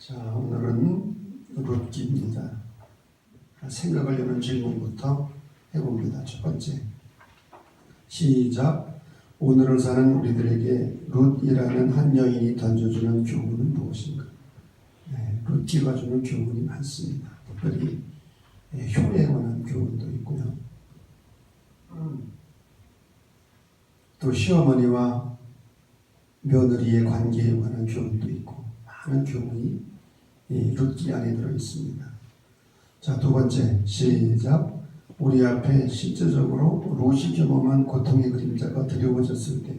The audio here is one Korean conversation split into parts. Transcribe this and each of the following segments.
자, 오늘은 룻기입니다. 생각을 여는 질문부터 해봅니다. 첫 번째, 시작. 오늘을 사는 우리들에게 룻이라는 한 여인이 던져주는 교훈은 무엇인가? 룻기가 주는 교훈이 많습니다. 특별히 효에 관한 교훈도 있고요. 또 시어머니와 며느리의 관계에 관한 교훈도 있고 많은 교훈이 룻기 안에 들어 있습니다. 자, 두 번째, 시작. 우리 앞에 실제적으로 룻이 경험한 고통의 그림자가 드리워졌을 때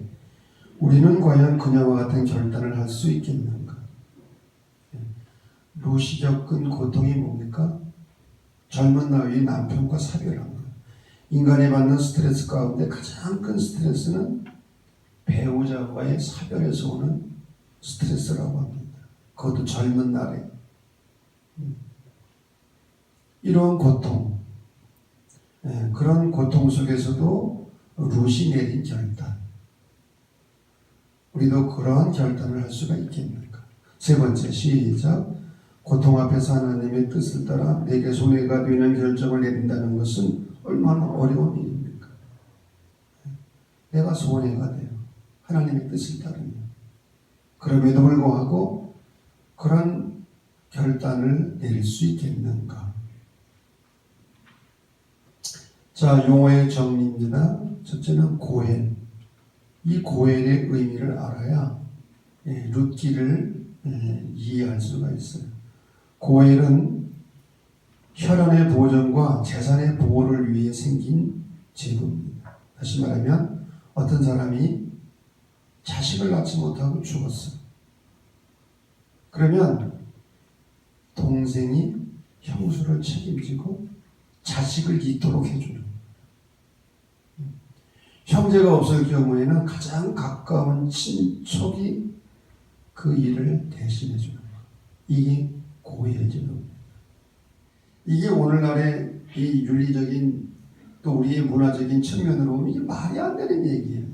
우리는 과연 그녀와 같은 결단을 할 수 있겠는가? 룻이 겪은 고통이 뭡니까? 젊은 나이의 남편과 사별한 것. 인간이 받는 스트레스 가운데 가장 큰 스트레스는 배우자와의 사별에서 오는 스트레스라고 합니다. 그것도 젊은 날에. 이런 고통, 그런 고통 속에서도 룻이 내린 결단. 우리도 그러한 결단을 할 수가 있겠는가? 세 번째, 시작. 고통 앞에서 하나님의 뜻을 따라 내게 손해가 되는 결정을 내린다는 것은 얼마나 어려운 일입니까? 내가 손해가 돼요. 하나님의 뜻을 따르면. 그럼에도 불구하고 그런 결단을 내릴 수 있겠는가? 자, 용어의 정리입니다. 첫째는 고엘. 이 고엘의 의미를 알아야 룻기를 이해할 수가 있어요. 고엘은 혈연의 보존과 재산의 보호를 위해 생긴 제도입니다. 다시 말하면 어떤 사람이 자식을 낳지 못하고 죽었어요. 그러면 동생이 형수를 책임지고 자식을 잇도록 해주는, 형제가 없을 경우에는 가장 가까운 친척이 그 일을 대신해 주는 것. 이게 고엘 제도입니다. 이게 오늘날의 이 윤리적인 또 우리의 문화적인 측면으로 보면 이게 말이 안 되는 얘기예요.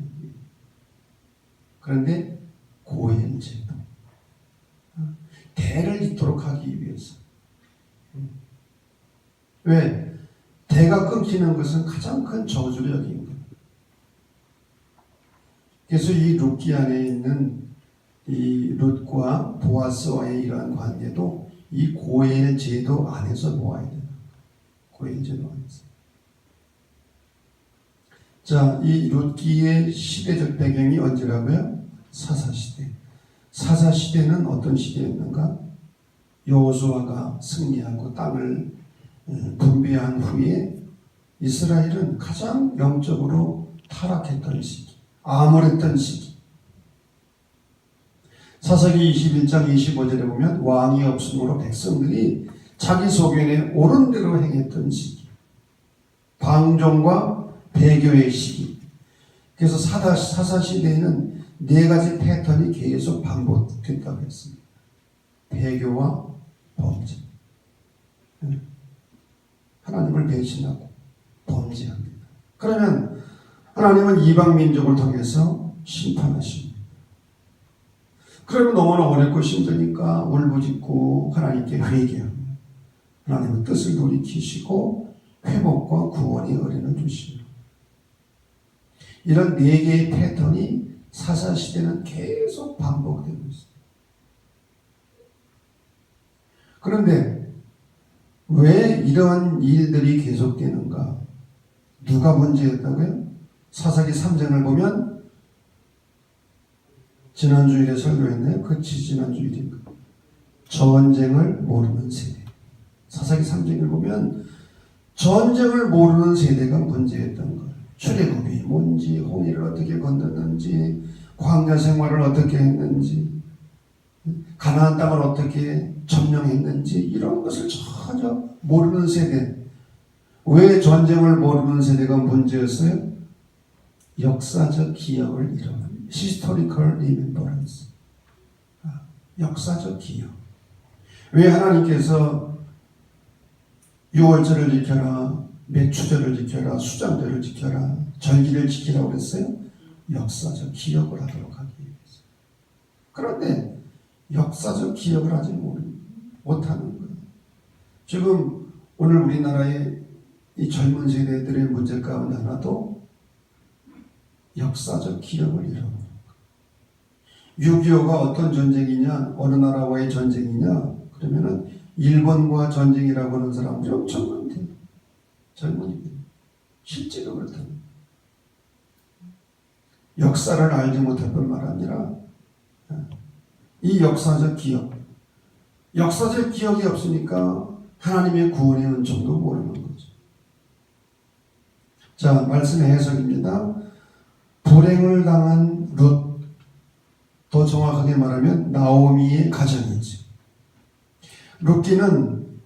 그런데 고엘 제도, 대를 잇도록 하기 위해서. 왜? 대가 끊기는 것은 가장 큰 저주력인 거예요. 그래서 이 룻기 안에 있는 이 룻과 보아스와의 이러한 관계도 이 고엘 제도 안에서 보아야 돼요. 고엘 제도 안에서. 자, 이 룻기의 시대적 배경이 언제라고요? 사사시대. 사사시대는 어떤 시대였는가? 여호수아가 승리하고 땅을 분배한 후에 이스라엘은 가장 영적으로 타락했던 시기, 암울했던 시기. 사사기 21장 25절에 보면 왕이 없으므로 백성들이 자기 소견에 옳은 대로 행했던 시기, 방종과 배교의 시기. 그래서 사사시대에는 네 가지 패턴이 계속 반복됐다고 했습니다. 배교와 범죄. 하나님을 배신하고 범죄합니다. 그러면 하나님은 이방 민족을 통해서 심판하십니다. 그러면 너무나 어렵고 힘드니까 울부짖고 하나님께 회개합니다. 하나님은 뜻을 돌이키시고 회복과 구원의 은혜를 주십니다. 이런 네 개의 패턴이 사사시대는 계속 반복되고 있습니다. 그런데 왜 이러한 일들이 계속되는가? 누가 문제였다고요? 사사기 3장을 보면 지난주일에 설교했네요. 그치, 지난주일인가? 전쟁을 모르는 세대. 사사기 3장을 보면 전쟁을 모르는 세대가 문제였던 거예요. 출애굽이 뭔지, 홍해를 어떻게 건넜는지, 광야 생활을 어떻게 했는지, 가나안 땅을 어떻게 점령했는지 이런 것을 전혀 모르는 세대. 왜 전쟁을 모르는 세대가 문제였어요? 역사적 기억을 잃어갑니다. Historical remembrance. 역사적 기억. 왜 하나님께서 유월절을 지켜라, 매추절을 지켜라, 수장절을 지켜라, 절기를 지키라고 그랬어요? 역사적 기억을 하도록 하기 위해서. 그런데 역사적 기억을 하지 못하는 거예요. 지금 오늘 우리나라의 이 젊은 세대들의 문제 가운데 하나도 역사적 기억을 잃어버린 거예요. 6.25가 어떤 전쟁이냐, 어느 나라와의 전쟁이냐, 그러면은 일본과 전쟁이라고 하는 사람들이 엄청 많대요. 젊은이들. 실제로 그렇다고. 역사를 알지 못할 뿐만 아니라 이 역사적 기억이 없으니까 하나님의 구원의 은총도 모르는 거죠. 자, 말씀의 해석입니다. 불행을 당한 룻, 더 정확하게 말하면 나오미의 가정이지. 룻기는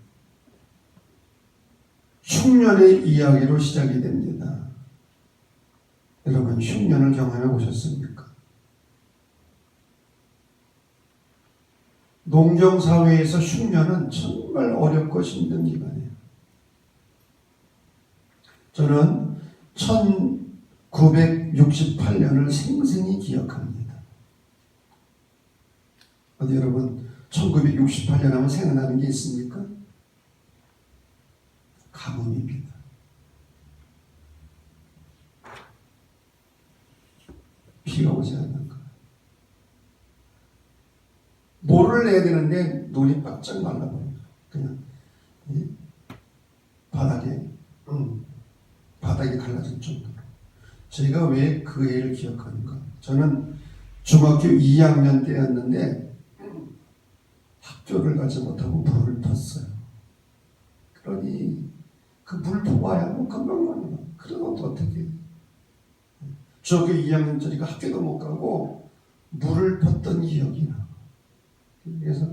흉년의 이야기로 시작이 됩니다. 여러분, 흉년을 경험해 보셨습니까? 농경사회에서 흉년은 정말 어렵고 힘든 기간이에요. 저는 1968년을 생생히 기억합니다. 어디 여러분 1968년 하면 생각나는 게 있습니까? 가뭄입니다. 비가 오지 않는 거. 모를 내야 되는데 눈이 바짝 말라버려요. 그냥 바닥이 갈라질 정도로. 제가 왜 그 해를 기억하는가? 저는 중학교 2학년 때였는데 학교를 가지 못하고 불을 폈어요. 그러니 그 불 뽑아야 뭐 금방 가는. 그래도 어떻게? 중학교 2학년짜리가 학교도 못 가고 물을 폈던 기억이 나. 그래서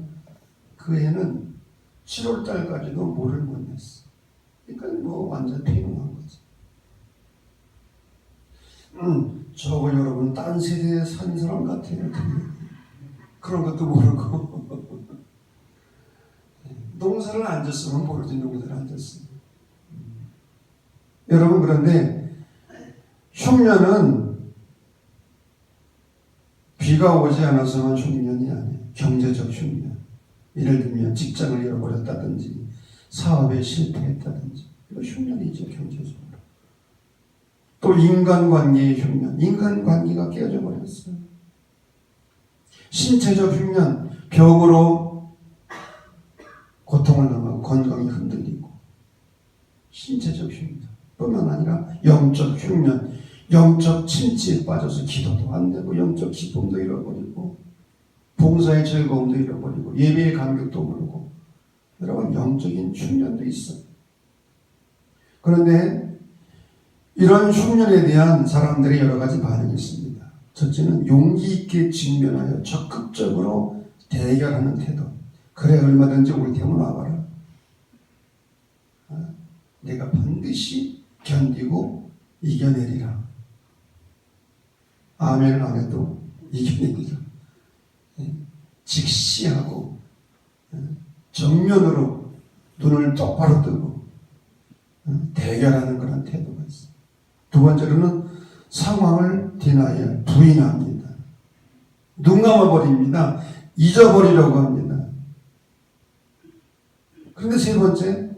그 해는 7월달까지도 물을 못 냈어. 그러니까 뭐 완전 피곤한 거지. 저거 여러분 딴 세대에 산 사람 같아요. 그런 것도 모르고 농사를 안 졌으면 모르지. 농사를 안 졌으면. 여러분, 그런데 흉년은 비가 오지 않아서만 흉년이 아니에요. 경제적 흉년. 예를 들면 직장을 잃어버렸다든지 사업에 실패했다든지 이거 흉년이죠. 경제적으로. 또 인간관계의 흉년. 인간관계가 깨어져 버렸어요. 신체적 흉년. 병으로 고통을 당하고 건강이 흔들리고. 신체적 흉년 뿐만 아니라 영적 흉년. 영적 침체에 빠져서 기도도 안 되고 영적 기쁨도 잃어버리고 봉사의 즐거움도 잃어버리고 예배의 감격도 모르고. 여러분, 영적인 흉년도 있어요. 그런데 이런 흉년에 대한 사람들의 여러 가지 반응이 있습니다. 첫째는 용기 있게 직면하여 적극적으로 대결하는 태도. 그래, 얼마든지 올 테면 와봐라. 내가 반드시 견디고 이겨내리라. 아멘을 안 해도 이겨내리라. 직시하고 정면으로 눈을 똑바로 뜨고 대결하는 그런 태도가 있어요. 두 번째로는 상황을 부인합니다. 눈 감아버립니다. 잊어버리려고 합니다. 그런데 세 번째,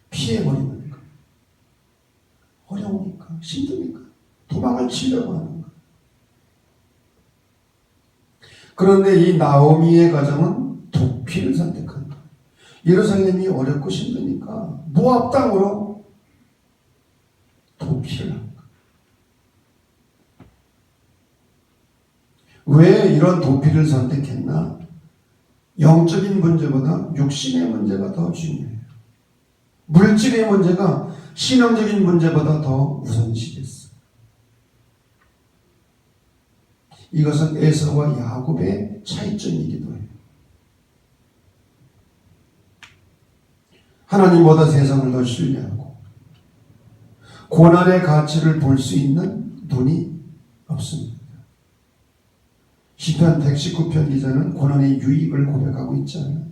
피해버리는 거예요. 어려우니까, 힘드니까 도망을 치려고 하는 거예요. 그런데 이 나오미의 가정은 도피를 선택한 거예요. 예루살렘이 어렵고 힘드니까 모압 땅으로 도피를 한 거예요. 왜 이런 도피를 선택했나? 영적인 문제보다 육신의 문제가 더 중요해요. 물질의 문제가 신앙적인 문제보다 더 우선시됐어요. 이것은 에서와 야곱의 차이점이기도 해요. 하나님보다 세상을 더 신뢰하고 고난의 가치를 볼 수 있는 눈이 없습니다. 시편 119편 기자는 고난의 유익을 고백하고 있잖아요.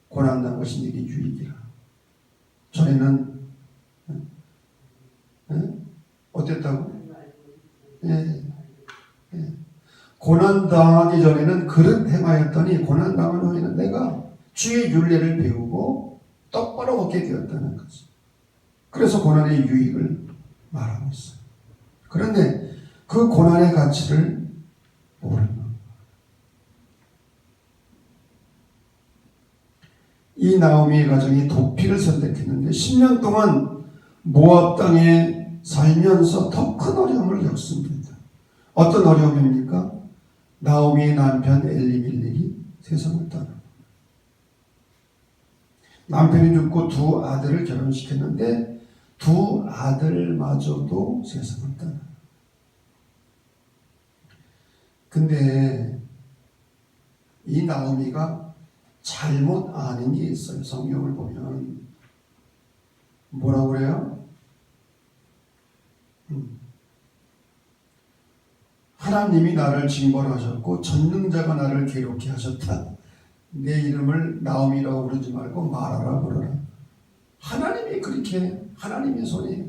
고난난 것이 내게 유익이라. 전에는 어땠다고? 고난 당하기 전에는 그릇 행하였더니 고난 당한 후에는 내가 주의 율례를 배우고 똑바로 걷게 되었다는 거죠. 그래서 고난의 유익을 말하고 있어요. 그런데 그 고난의 가치를 모르는 거예요. 이 나오미의 가정이 도피를 선택했는데 10년 동안 모압 땅에 살면서 더 큰 어려움을 겪습니다. 어떤 어려움입니까? 나오미의 남편 엘리멜렉이 세상을 떠나. 남편이 죽고 두 아들을 결혼시켰는데 두 아들마저도 세상을 떠나. 근데 이 나오미가 잘못 아는 게 있어요. 성경을 보면 뭐라고 그래요? 하나님이 나를 징벌하셨고 전능자가 나를 괴롭게 하셨다. 내 이름을 나오미라고 부르지 말고 마라라 부르라. 하나님이 그렇게 하나님의 손에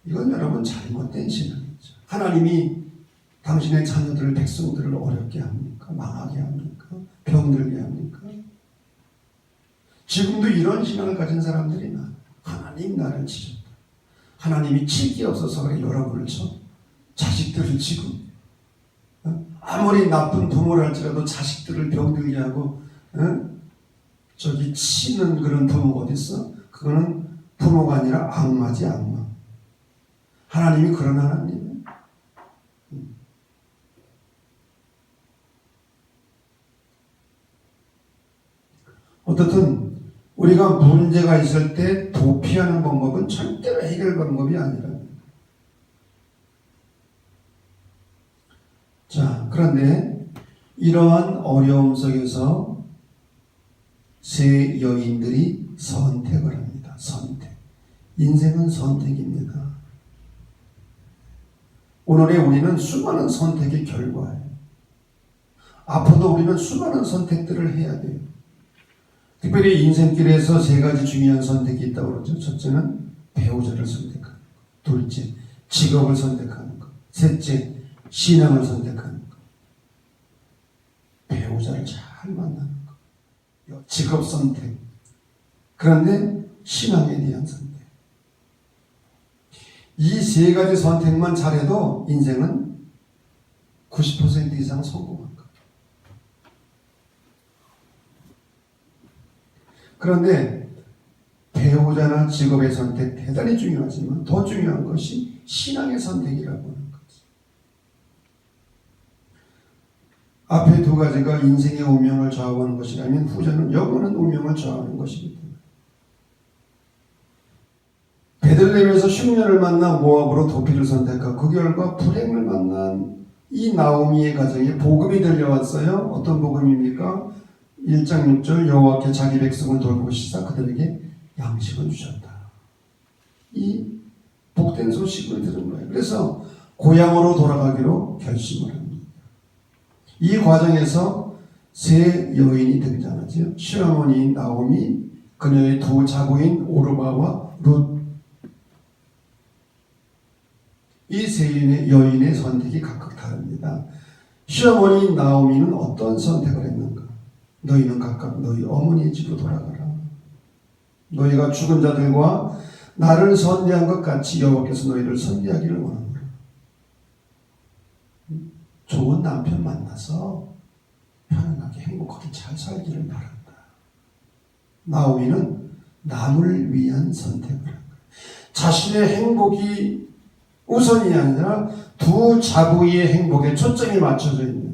이건 여러분 잘못된 신앙이죠. 하나님이 당신의 자녀들 백성들을 어렵게 합니까? 망하게 합니까? 병들게 합니까? 지금도 이런 신앙을 가진 사람들이 많아요. 하나님 나를 치셨다. 하나님이 칠 게 없어서 그래 여러분을 쳐. 자식들을 치고 아무리 나쁜 부모를 할지라도 자식들을 병들게 하고 저기 치는 그런 부모가 어디 있어? 그거는 부모가 아니라 악마지 악마. 하나님이 그런 하나님이에요. 어떻든 우리가 문제가 있을 때 도피하는 방법은 절대로 해결 방법이 아니라. 자, 그런데 이러한 어려움 속에서 세 여인들이 선택을 합니다. 선택. 인생은 선택입니다. 오늘의 우리는 수많은 선택의 결과예요. 앞으로도 우리는 수많은 선택들을 해야 돼요. 특별히 인생길에서 세 가지 중요한 선택이 있다고 그러죠. 첫째는 배우자를 선택하는 것. 둘째, 직업을 선택하는 것. 셋째, 신앙을 선택하는 것. 배우자를 잘 만나는 것. 직업 선택. 그런데 신앙에 대한 선택. 이 세 가지 선택만 잘해도 인생은 90% 이상 성공한 것. 그런데 배우자나 직업의 선택 대단히 중요하지만 더 중요한 것이 신앙의 선택이라고 하는 거지. 앞에 두 가지가 인생의 운명을 좌우하는 것이라면 후자는 영원한 운명을 좌우하는 것이기 때문에 베들레헴에서 흉년을 만나 모압으로 도피를 선택하고 그 결과 불행을 만난 이 나오미의 가정에 복음이 들려왔어요. 어떤 복음입니까? 1장 6절 여호와께 자기 백성을 돌보시사 그들에게 양식을 주셨다. 이 복된 소식을 들은 거예요. 그래서 고향으로 돌아가기로 결심을 합니다. 이 과정에서 세 여인이 등장하죠. 시어머니인 나오미, 그녀의 두 자고인 오르바와 룻. 이 세 여인의 선택이 각각 다릅니다. 시어머니인 나오미는 어떤 선택을 했는가? 너희는 각각 너희 어머니의 집으로 돌아가라. 너희가 죽은 자들과 나를 선대한 것 같이 여호와께서 너희를 선대하기를 원하노라. 좋은 남편 만나서 편안하게 행복하게 잘 살기를 바란다. 나오미는 남을 위한 선택을 한 거예요. 자신의 행복이 우선이 아니라 두 자부의 행복에 초점이 맞춰져 있는 거예요.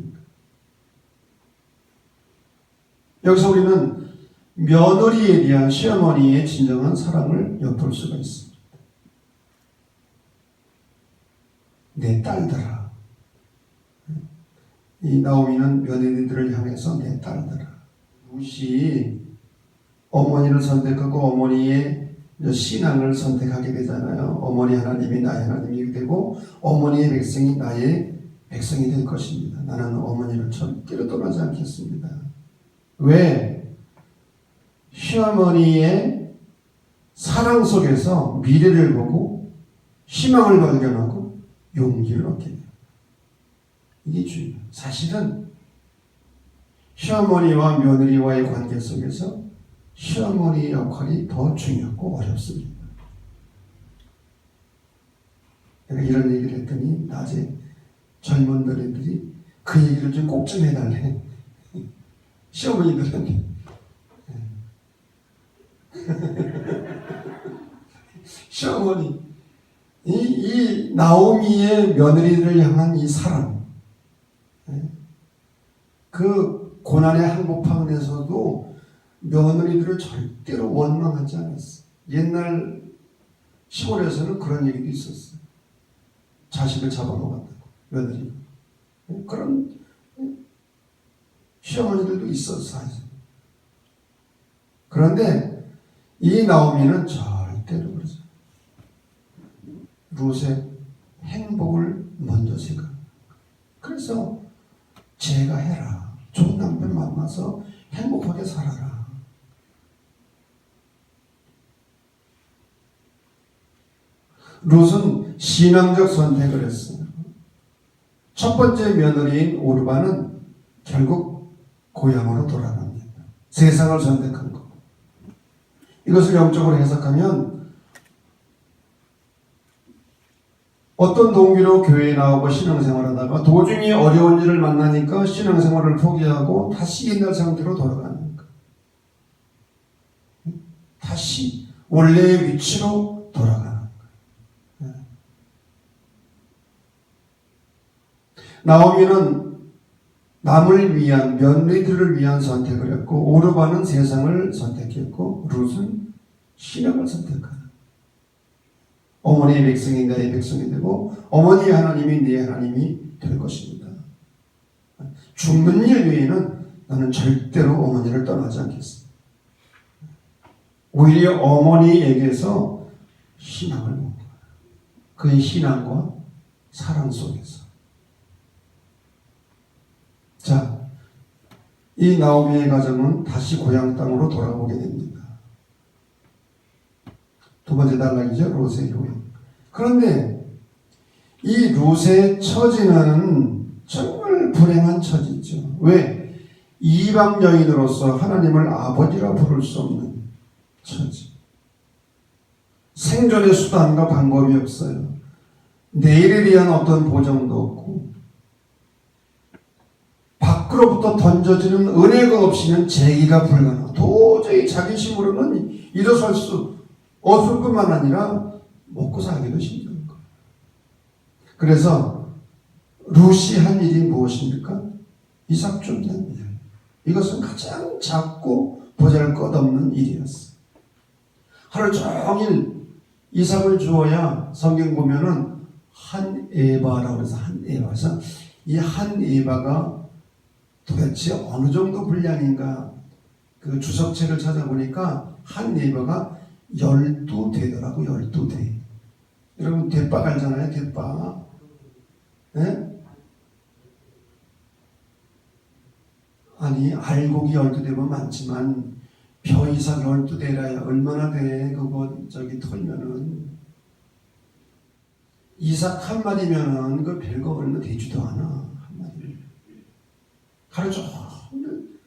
여기서 우리는 며느리에 대한 시어머니의 진정한 사랑을 엿볼 수가 있습니다. 내 딸들아. 이 나오미는 며느리들을 향해서 내 딸들아. 룻이 어머니를 선택하고 어머니의 신앙을 선택하게 되잖아요. 어머니 하나님이 나의 하나님이 되고 어머니의 백성이 나의 백성이 될 것입니다. 나는 어머니를 절대로 떠나지 않겠습니다. 왜? 시어머니의 사랑 속에서 미래를 보고 희망을 발견하고 용기를 얻게 돼요. 이게 중요해요. 사실은 시어머니와 며느리와의 관계 속에서 시어머니의 역할이 더 중요하고 어렵습니다. 내가 이런 얘기를 했더니 낮에 젊은 노래들이 그 얘기를 좀 꼭 좀 해달래. 시어머니들은 시어머니 이 나오미의 며느리를 향한 이 사랑, 그 고난의 한복판에서도 며느리들을 절대로 원망하지 않았어. 옛날 시골에서는 그런 얘기도 있었어. 자식을 잡아먹었다고 며느리. 그런 시어머니들도 있었어 사실. 그런데 이 나오미는 절대로 그러죠. 룻의 행복을 먼저 생각. 그래서 제가 해라. 좋은 남편 만나서 행복하게 살아라. 룻은 신앙적 선택을 했어요. 첫 번째 며느리인 오르바는 결국 고향으로 돌아갑니다. 세상을 선택한 거. 이것을 영적으로 해석하면 어떤 동기로 교회에 나오고 신앙생활하다가 도중에 어려운 일을 만나니까 신앙생활을 포기하고 다시 옛날 상태로 돌아가는 거. 다시 원래의 위치로 돌아가는 거. 나오미는 남을 위한, 며느리들을 위한 선택을 했고, 오르바는 세상을 선택했고, 룻은 신앙을 선택하는. 어머니의 백성이 나의 백성이 되고, 어머니의 하나님이 내 하나님이 될 것입니다. 죽는 일 외에는 나는 절대로 어머니를 떠나지 않겠습니다. 오히려 어머니에게서 신앙을 먹는 거예요. 그의 신앙과 사랑 속에서. 자, 이 나오미의 가정은 다시 고향 땅으로 돌아오게 됩니다. 두 번째 단락이죠. 룻의 효행. 그런데 이 룻의 처지는 정말 불행한 처지죠. 왜? 이방 여인으로서 하나님을 아버지라 부를 수 없는 처지. 생존의 수단과 방법이 없어요. 내일에 대한 어떤 보장도 없고, 밖으로부터 던져지는 은혜가 없이는 재기가 불가능. 도저히 자기 힘으로는 일어설 수 없을 뿐만 아니라 먹고 살기도 힘든 거. 그래서 룻이 한 일이 무엇입니까? 이삭 줍는 일. 이것은 가장 작고 보잘것없는 일이었어. 하루 종일 이삭을 주어야 성경 보면은 한 에바라고 해서 한 에바. 그래서 이 한 에바가 도대체 어느 정도 분량인가 그 주석책을 찾아보니까 한 에바가 12대더라고. 12대. 여러분 대빠 알잖아요. 대빠. 네? 아니 알곡이 12대면 많지만 벼 이삭 12대라야 얼마나 돼. 그거 저기 털면은 이삭 한 마디면은 그 별거 얼마 되지도 않아. 한 마디를 하루 종일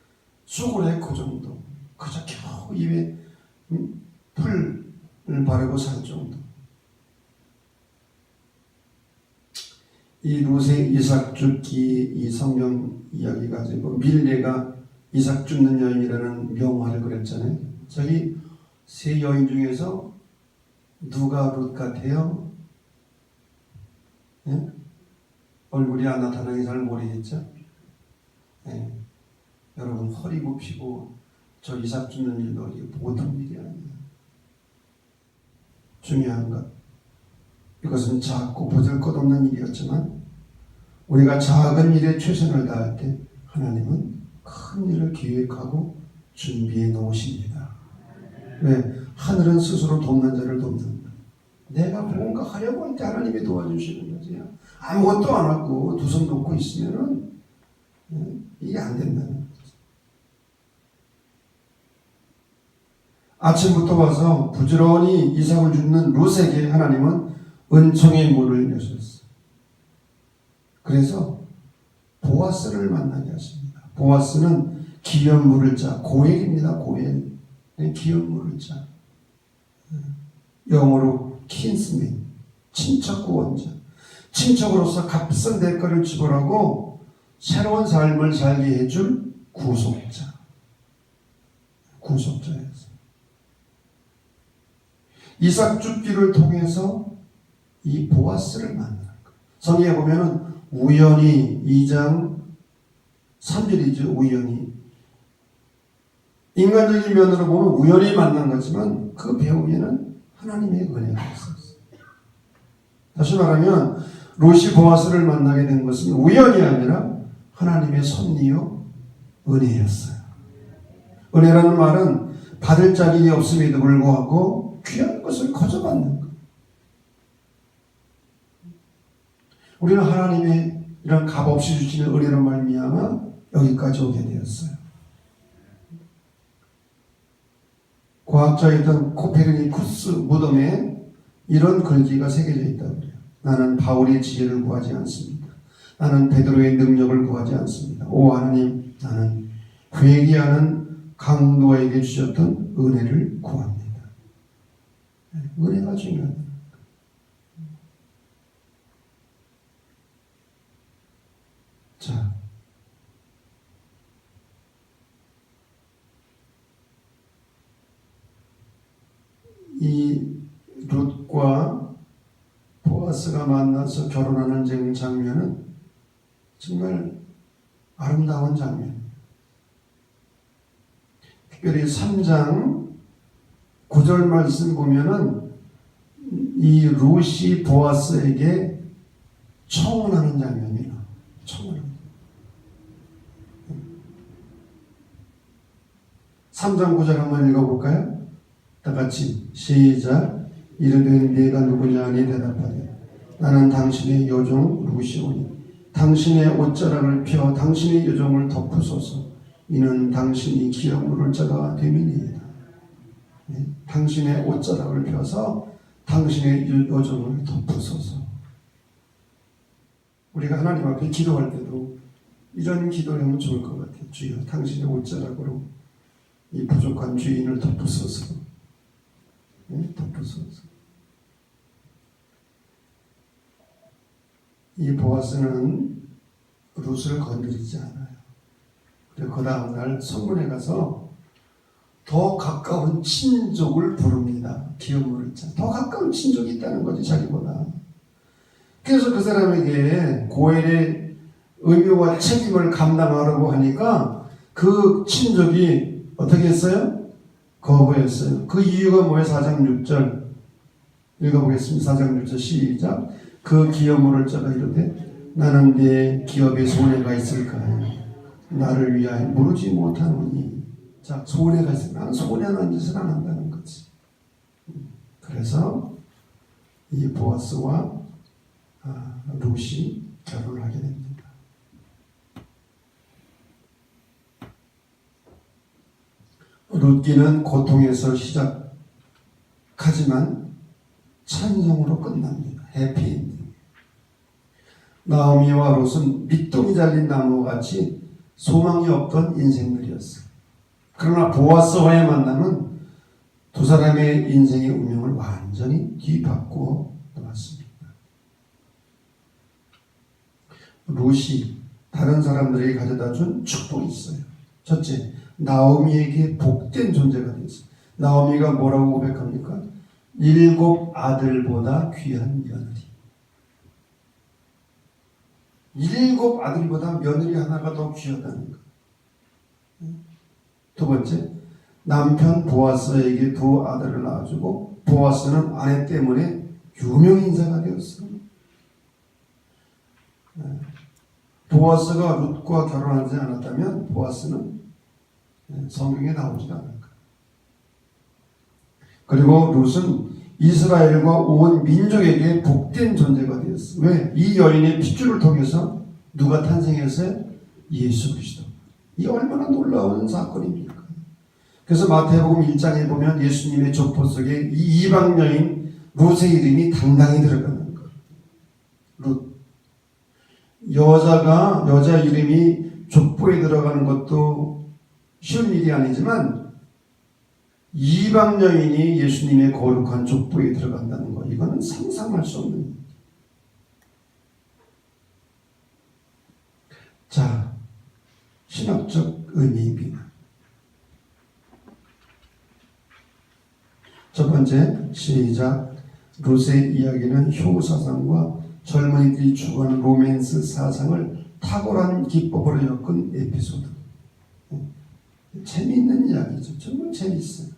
수고를 해. 그 정도. 그저 겨우 입에 풀을 바르고 살 정도. 이 룻의 이삭 줍기 이 성경 이야기 가지고 밀레가 이삭 줍는 여인이라는 명화를 그렸잖아요. 저기 세 여인 중에서 누가 룻 같아요? 예? 얼굴이 안 나타나게 잘 모르겠죠? 예. 여러분 허리 굽히고 저 이삭 줍는 일도 이게 보통 일이 아니에요. 중요한 것. 이것은 작고 보잘것없는 일이었지만 우리가 작은 일에 최선을 다할 때 하나님은 큰 일을 계획하고 준비해 놓으십니다. 왜? 하늘은 스스로 돕는 자를 돕는다. 내가 뭔가 하려고 할 때 하나님이 도와주시는 거지. 아무것도 안 하고 두 손 놓고 있으면은 이게 안 된다는 거지. 아침부터 와서 부지런히 이삭을 줍는 룻에게 하나님은 은총의 문을 여셨어. 그래서 보아스를 만나게 하십니다. 보아스는 기업 물을 자, 고엘입니다. 고엘. 기업 물을 자. 영어로 킨스맨, 친척 구원자. 친척으로서 값싼 대가를 지불하고 새로운 삶을 살게 해줄 구속자. 구속자였어요. 이삭 죽기를 통해서 이 보아스를 만나는 거예요. 성경에 보면은 우연히 2장 3절이죠. 우연히. 인간적인 면으로 보면 우연히 만난 거지만 그 배후에는 하나님의 은혜가 있었어요. 다시 말하면 롯이 보아스를 만나게 된 것은 우연이 아니라 하나님의 섭리요 은혜였어요. 은혜라는 말은 받을 자격이 없음에도 불구하고 귀한 것을 거저받는 것. 우리는 하나님의 이런 값없이 주시는 은혜로 말미암아 여기까지 오게 되었어요. 과학자이던 코페르니쿠스 무덤에 이런 글귀가 새겨져 있다고 그래요. 나는 바울의 지혜를 구하지 않습니다. 나는 베드로의 능력을 구하지 않습니다. 오 하나님, 나는 회개하는 강도에게 주셨던 은혜를 구합니다. 은혜가 중요하다. 자, 이 롯과 보아스가 만나서 결혼하는 장면은 정말 아름다운 장면이에요. 특별히 3장 9절 말씀 보면은 이 롯이 보아스에게 청혼하는 장면이에요. 청혼하는. 3장 9절 한번 읽어볼까요? 다 같이 시작. 이르되 네가 누구냐 하니 대답하되 나는 당신의 여종 롯이오니 당신의 옷자락을 펴 당신의 여종을 덮으소서. 이는 당신이 기업 물을 자가 됨이니이다. 당신의 옷자락을 펴서 당신의 여종을 덮으소서. 우리가 하나님 앞에 기도할 때도 이런 기도를 하면 좋을 것 같아요. 주여 당신의 옷자락으로 이 부족한 주인을 덮으소서. 덮으소서. 이 보아스는 롯을 건드리지 않아요. 그리고 그 다음날 성문에 가서 더 가까운 친족을 부릅니다. 기업물을 자. 더 가까운 친족이 있다는 거지, 자기보다. 그래서 그 사람에게 고엘의 의무와 책임을 감당하려고 하니까 그 친족이 어떻게 했어요? 거부했어요. 그 이유가 뭐예요? 4장 6절 읽어보겠습니다. 4장 6절 시작. 그 기업물을 자가 이르되 나는 네 기업에 손해가 있을까요? 나를 위하여 모르지 못하노니. 자, 손해가 있으면 나는 손해하는 짓을 안 한다는 거지. 그래서 이 보아스와 롯이 결혼을 하게 됩니다. 룻기는 고통에서 시작하지만 찬송으로 끝납니다. 해피엔딩. 나오미와 롯은 밑동이 잘린 나무같이 소망이 없던 인생들이었어요. 그러나 보아스와의 만남은 두 사람의 인생의 운명을 완전히 뒤바꾸어 놓았습니다. 롯이 다른 사람들에게 가져다 준 축복이 있어요. 첫째, 나오미에게 복된 존재가 되었어요. 나오미가 뭐라고 고백합니까? 7 아들보다 귀한 며느리. 7 아들보다 며느리 하나가 더 귀하다는 것. 두 번째, 남편 보아스에게 2 아들을 낳아주고 보아스는 아내 때문에 유명인사가 되었어요. 보아스가 룻과 결혼하지 않았다면 보아스는 성경에 나오지 않을 거예요. 그리고 룻은 이스라엘과 온 민족에게 복된 존재가 되었어요. 왜? 이 여인의 핏줄을 통해서 누가 탄생했어요? 예수 그리스도. 이 얼마나 놀라운 사건입니까? 그래서 마태복음 1장에 보면 예수님의 족보 속에 이 이방 여인 룻의 이름이 당당히 들어가는 거예요. 룻. 여자 이름이 족보에 들어가는 것도 쉬운 일이 아니지만 이방 여인이 예수님의 거룩한 족보에 들어간다는 거, 이거는 상상할 수 없는 일이에요. 자, 신학적 의미입니다. 첫 번째, 시작. 룻의 이야기는 효사상과 젊은이들이 추구하는 로맨스 사상을 탁월한 기법으로 엮은 에피소드. 재미있는 이야기죠. 정말 재미있어요.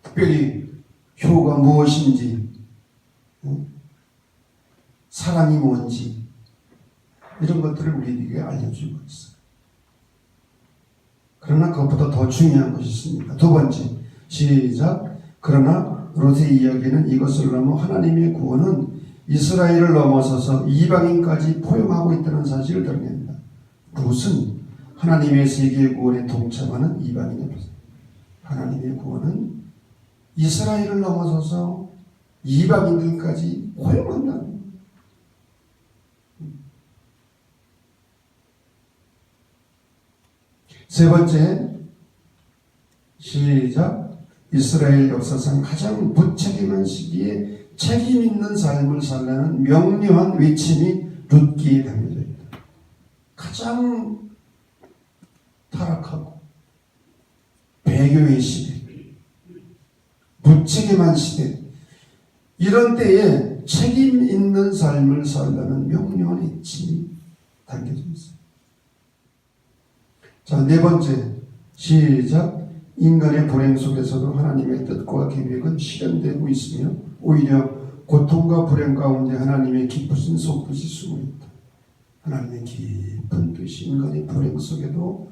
특별히 효가 무엇인지, 사랑이 뭔지, 이런 것들을 우리에게 알려주고 있어요. 그러나 그것보다 더 중요한 것이 있습니다. 두 번째, 시작. 그러나 롯의 이야기는 이것을 넘어 하나님의 구원은 이스라엘을 넘어서서 이방인까지 포용하고 있다는 사실을 드러낸다. 롯은 하나님의 세계 구원에 동참하는 이방인입니다. 하나님의 구원은 이스라엘을 넘어서서 이방인들까지 포용한다. 세 번째, 시작. 이스라엘 역사상 가장 무책임한 시기에 책임 있는 삶을 살라는 명료한 외침이 룻기에 담겨져 있다. 가장 타락하고 배교의 시대, 무책임한 시대, 이런 때에 책임 있는 삶을 살라는 명료한 외침이 담겨져 있습니다. 자, 네 번째, 시작. 인간의 불행 속에서도 하나님의 뜻과 계획은 실현되고 있으며 오히려 고통과 불행 가운데 하나님의 깊으신 속뜻이 숨어있다. 하나님의 깊은 뜻이 인간의 불행 속에도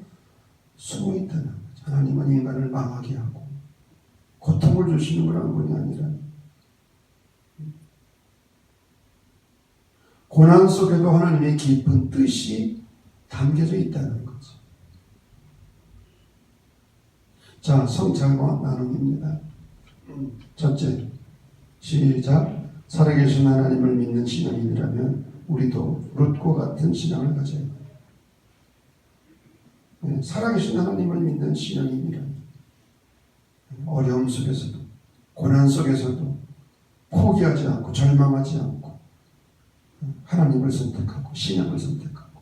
숨어있다는 거죠. 하나님은 인간을 망하게 하고 고통을 주시는 그런 분이 아니라 고난 속에도 하나님의 깊은 뜻이 담겨져 있다는 거죠. 자, 성찰과 나눔입니다. 첫째, 시작. 살아계신 하나님을 믿는 신앙인이라면 우리도 룻과 같은 신앙을 가져야 합니다. 살아계신 하나님을 믿는 신앙인이라면 어려움 속에서도 고난 속에서도 포기하지 않고 절망하지 않고 하나님을 선택하고 신앙을 선택하고,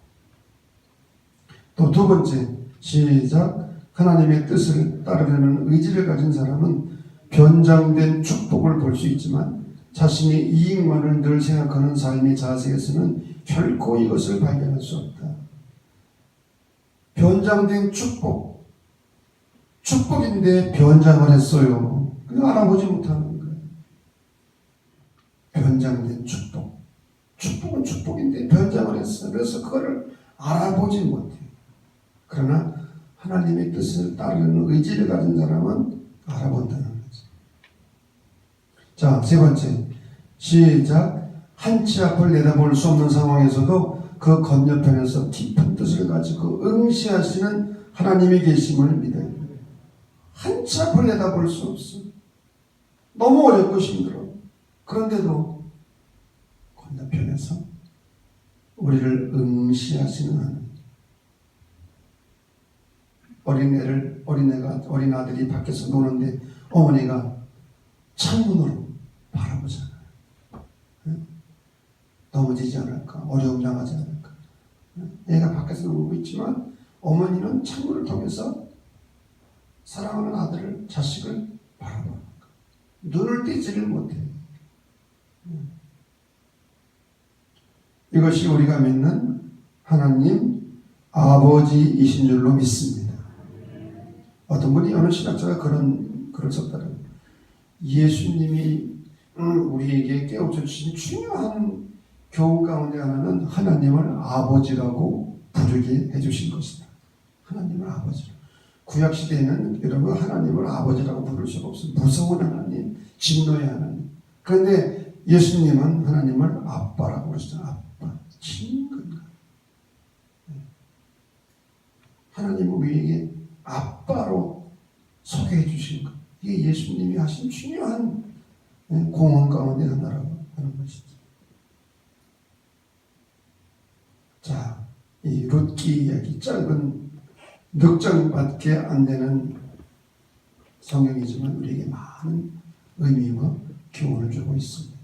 또 두 번째, 시작. 하나님의 뜻을 따르려는 의지를 가진 사람은 변장된 축복을 볼 수 있지만 자신의 이익만을 늘 생각하는 삶의 자세에서는 결코 이것을 발견할 수 없다. 변장된 축복인데 변장을 했어요. 그냥 알아보지 못하는 거예요. 변장된 축복은 축복인데 변장을 했어요. 그래서 그거를 알아보지 못해요. 그러나 하나님의 뜻을 따르는 의지를 가진 사람은 알아본다는 거죠. 자, 세 번째, 시작. 한치 앞을 내다볼 수 없는 상황에서도 그 건너편에서 깊은 뜻을 가지고 응시하시는 하나님의 계심을 믿어야 돼요. 한치 앞을 내다볼 수 없어. 너무 어렵고 힘들어. 그런데도 건너편에서 우리를 응시하시는 하나님. 어린 아들이 밖에서 노는데 어머니가 창문으로 바라보잖아요. 넘어지지 않을까, 어려움 당하지 않을까. 애가 밖에서 놀고 있지만 어머니는 창문을 통해서 사랑하는 아들을, 자식을 바라보는 거예요. 눈을 떼지를 못해요. 이것이 우리가 믿는 하나님 아버지이신 줄로 믿습니다. 어떤 분이, 어느 신학자가 그런 글을 썼다는, 예수님이 우리에게 깨우쳐 주신 중요한 교훈 가운데 하나는 하나님을 아버지라고 부르게 해주신 것이다. 하나님을 아버지로. 구약시대에는 여러분 하나님을 아버지라고 부를 수가 없어요. 무서운 하나님, 진노의 하나님. 그런데 예수님은 하나님을 아빠라고 그러시잖아요. 아빠, 친근가. 하나님은 우리에게 아빠로 소개해 주신 것. 이게 예수님이 하신 중요한 공헌 가운데 하나라고 하는 것이죠. 자, 이 룻기 이야기 짧은 넉 장밖에 안 되는 성경이지만 우리에게 많은 의미와 교훈을 주고 있습니다.